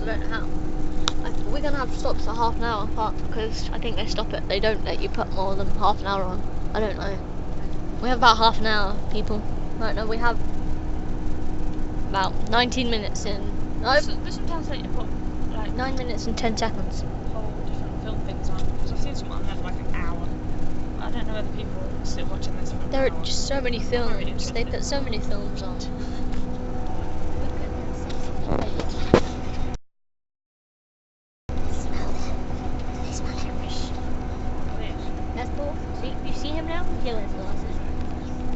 I don't know how. We're gonna have to stop at half an hour apart because I think they stop it. They don't let you put more than half an hour on. I don't know. We have about half an hour, people. Right now we have about 19 minutes in. No, This sometimes let you put like 9 minutes and 10 seconds. whole different film things on. Because I've seen some on there for like an hour. I don't know whether people are still watching this for an There hour. are just so many Really films. interested. They put so many films on. That's cool. See, you see him now? He wears glasses.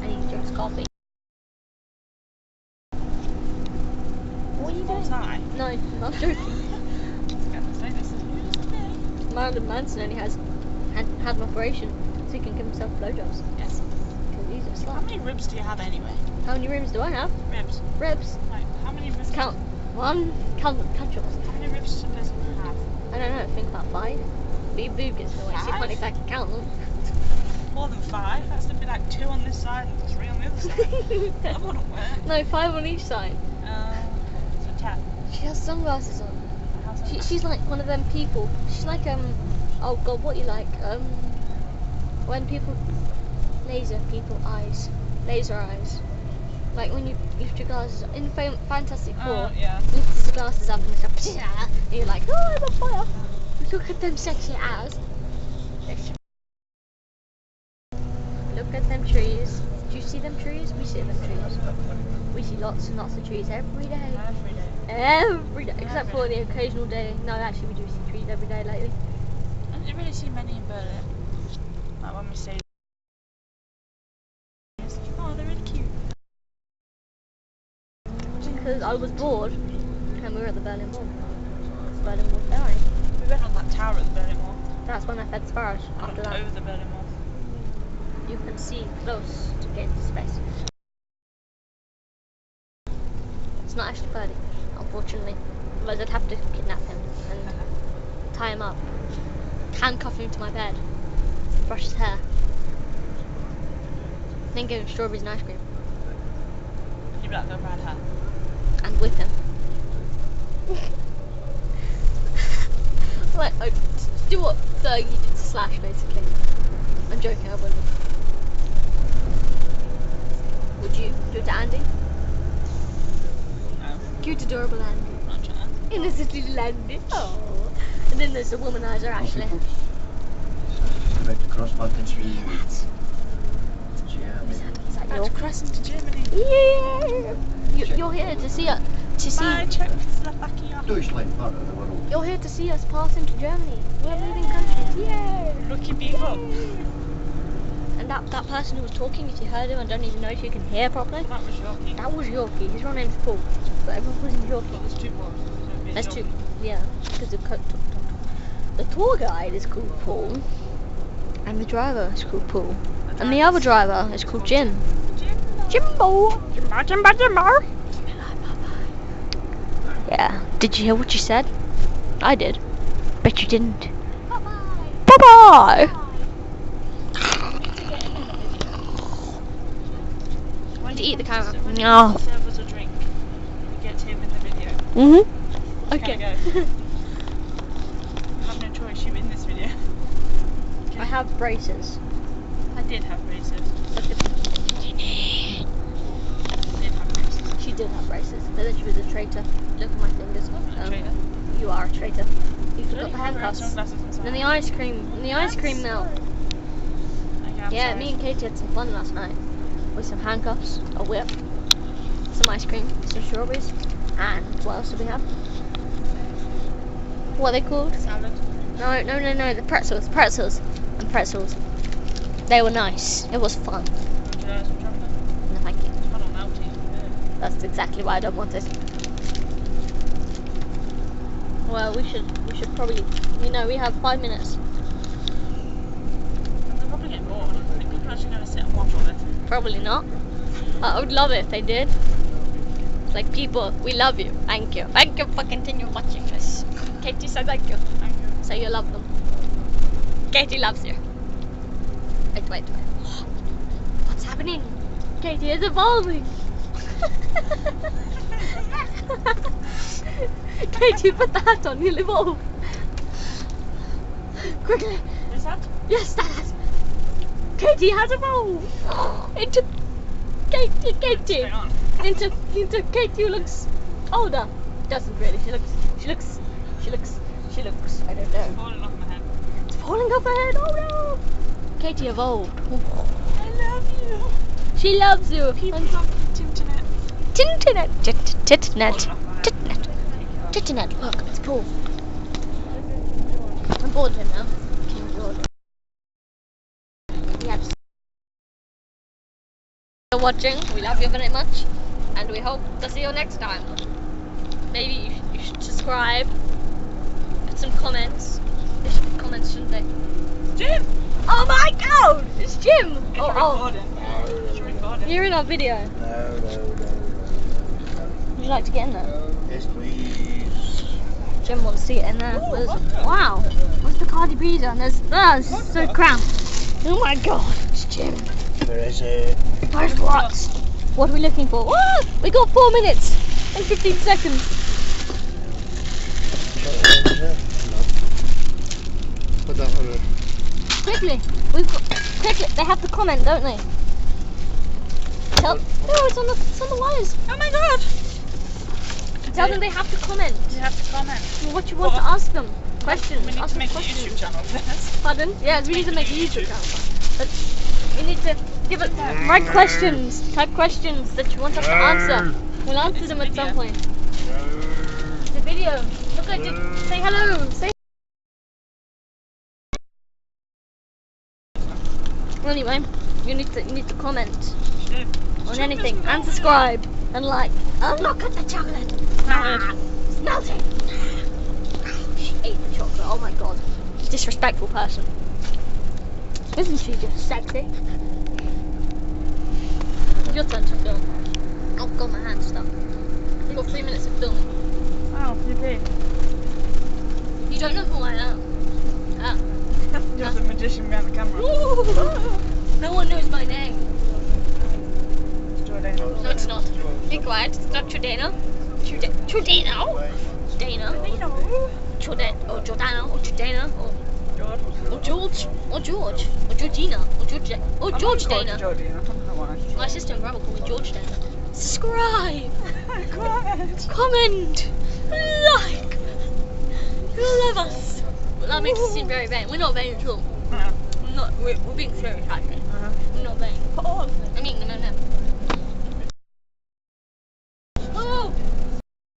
And he drinks coffee. What are you doing? Bullseye. No, I'm not joking. I was gonna say this is news to me. Marilyn Manson only had an operation so he can give himself blowjobs. Yes. Because he's a How slut. many ribs do you have anyway? How many ribs do I have? Ribs. Ribs. Like, how many ribs? Count. One. Count yours. How many ribs does a person have? I don't know. Think about 5. But your boob gets in the way, so you can't exactly count them. More than 5? That's to be like 2 on this side and 3 on the other side. That wouldn't work. No, 5 on each side. So 10. She has sunglasses on. How's She's like one of them people. She's like oh god, what you like? When people laser eyes. Like when you lift your glasses in Fantastic Four. Yeah. Lift your glasses up and it's like, and you're like, oh, I'm on fire. Look at them sexy eyes. Look at them trees. Do you see them trees? We see them trees. We see lots and lots of trees every day. Every day. Every day, except for the occasional day. No, actually, we do see trees every day lately. I didn't really see many in Berlin. Like when we stayed. Oh, they're really cute. Because I was bored and we were at the Berlin Wall. Berlin Wall Ferry. We went on that tower at the Berlin Wall. That's when I fed sparrows. I After looked that, over the Berlin Wall. you can see close to get into space. It's not actually Ferdy, unfortunately. Otherwise I'd have to kidnap him and tie him up, handcuff him to my bed, brush his hair, then give him strawberries and ice cream, You'd be like, go bad hat. and whip him. Like, do what Fergie did to Slash, basically. I'm joking, I wouldn't. Would you do it to Andy? No, Cute, adorable Andy. not chance. Innocent little Andy. Oh. And then there's the womanizer, Ashley. Direct across mountain streets. Is that Back your to crossing to Germany. Yeah. You're here to see us. Bye, Czechoslovakia. Deutschland, part of the world. You're here to see us pass into Germany. We're moving countries. Yay! Lucky people. And that person who was talking, if you heard him, I don't even know if you can hear properly. That was Yorkie. That was Yorkie. His real name's Paul, but everyone calls him Yorkie. Well, there's 2 more. So There's it's 2. Yorkie. Yeah, because the tour guide is called Paul, and the driver is called Paul, and the other driver is called Jim. Jimbo. Jimbo. Yeah. Did you hear what you said? I did. Bet you didn't. Bye bye. When To you eat the come camera. when you No. come to serve us a drink, you get him in the video. Mhm. Okay. Okay. Go. I have no choice, you're in this video. Okay. I have braces. I did have braces. Look at I did have braces. She did have braces. And then she was a traitor. Look at my fingers. I'm not a traitor. You are a traitor. You forgot Really? the I'm wearing handcuffs. sunglasses inside. And then the ice cream. And the ice cream melt. Okay, I'm Yeah, sorry. me and Katie had some fun last night. With some handcuffs, a whip, some ice cream, some strawberries, and what else did we have? What are they called? Salad. No, the pretzels, and pretzels. They were nice. It was fun. Would you like some chocolate? No, thank you. It's kind of melty. That's exactly why I don't want it. Well, we should probably, we have 5 minutes. They'll probably get bored. I think people are actually going to sit and watch all this. Probably not. I would love it if they did. It's like, people, we love you. Thank you. Thank you for continuing watching this. Katie said thank you. Thank you. So you love them. Katie loves you. Wait. What's happening? Katie is evolving. Katie, put the hat on, you'll evolve. Quickly. Is that? Yes, that hat. Katie has evolved into Katie. Straight on. Into Katie who looks older. Doesn't really. She looks. I don't know. Falling off my head. It's falling off her head. Oh no. Katie evolved. I love you. She loves you. People love Tinternet. Tinternet. Titnet. Falling off my head. Titnet. Titnet. Look, it's Paul. I'm bored of him now. King George. Yes. For watching. We love you very much, and we hope to see you next time. Maybe you should subscribe. Put some comments. There should be comments, shouldn't they? Jim! Oh my God! It's Jim. It's Oh. recording. It's recording. You're in our video. No. Would you like to get in there? Yes, please. Jim wants to get in there. Ooh, Where's what's it? that? Wow. What's the Cardi B on? There's so cramped. Oh my God. It's Jim. Where is it? Where's what? What are we looking for? Oh, we got 4 minutes and 15 seconds. Put that on it. Quickly. Quickly. They have to comment, don't they? No, it's on the wires. Oh my god! Tell them they have to comment. You have to comment. What you want to ask them. Questions. We need Ask to make a them questions. YouTube channel for this. Pardon? Yes, we need to make a YouTube channel. But you need to give us write questions. Type questions that you want us to answer. We'll answer them at some point. It's a video. Look at it. Say hello. Say. Anyway, you need to comment on anything and subscribe and like. Oh, look at the chocolate. It's melting. She ate the chocolate. Oh my God. Disrespectful person. Isn't she just sexy? Your turn to film. Oh God, my hand's stuck. We've got 3 minutes of filming. Oh, you did. You don't know who I am. Ah. You're the magician behind the camera. No one knows my name. It's Jordana. No, it's not. Be quiet. It's not Jordana. Jordana. Jordana. Jordana. Or Jordana. Or Jordana. Or George. Or George. Or Georgina. Or George. Or George Dana. I don't know why. My sister and brother call me George Dana. Subscribe. Comment. Comment. Like. Love us. Well, that makes us seem very vain. We're not vain at all. No. We're being stereotyping. Uh-huh. We're not vain. Put on. I mean, no.